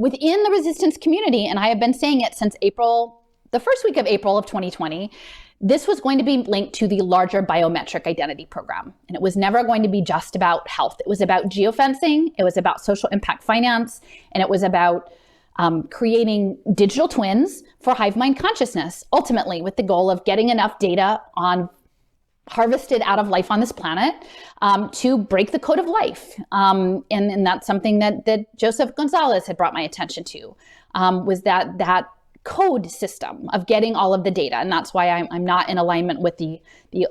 within the resistance community, and I have been saying it since the first week of April of 2020, this was going to be linked to the larger biometric identity program. And it was never going to be just about health. It was about geofencing, it was about social impact finance, and it was about creating digital twins for hive mind consciousness, ultimately with the goal of getting enough data on harvested out of life on this planet to break the code of life. And that's something that Joseph Gonzalez had brought my attention to, was that code system of getting all of the data. And that's why I'm not in alignment with the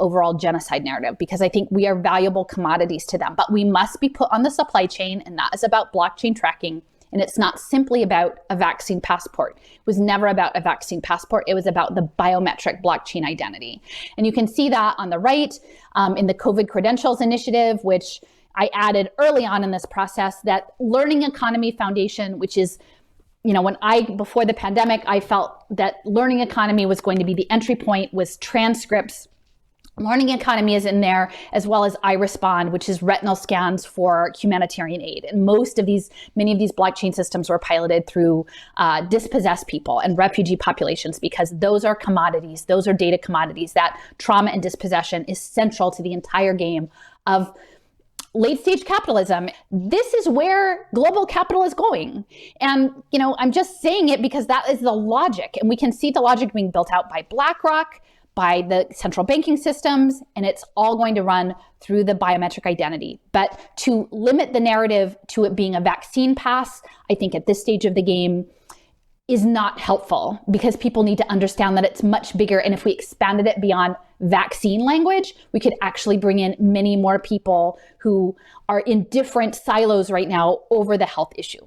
overall genocide narrative, because I think we are valuable commodities to them, but we must be put on the supply chain, and that is about blockchain tracking. And it's not simply about a vaccine passport. It was never about a vaccine passport. It was about the biometric blockchain identity. And you can see that on the right in the COVID Credentials Initiative, which I added early on in this process, that Learning Economy Foundation, which is, before the pandemic, I felt that learning economy was going to be the entry point, was transcripts. Learning economy is in there, as well as iRespond, which is retinal scans for humanitarian aid. And many of these blockchain systems were piloted through dispossessed people and refugee populations, because those are commodities. Those are data commodities. That trauma and dispossession is central to the entire game of late stage capitalism. This is where global capital is going. And, I'm just saying it because that is the logic. And we can see the logic being built out by BlackRock, by the central banking systems, and it's all going to run through the biometric identity. But to limit the narrative to it being a vaccine pass, I think at this stage of the game is not helpful, because people need to understand that it's much bigger. And if we expanded it beyond vaccine language, we could actually bring in many more people who are in different silos right now over the health issue.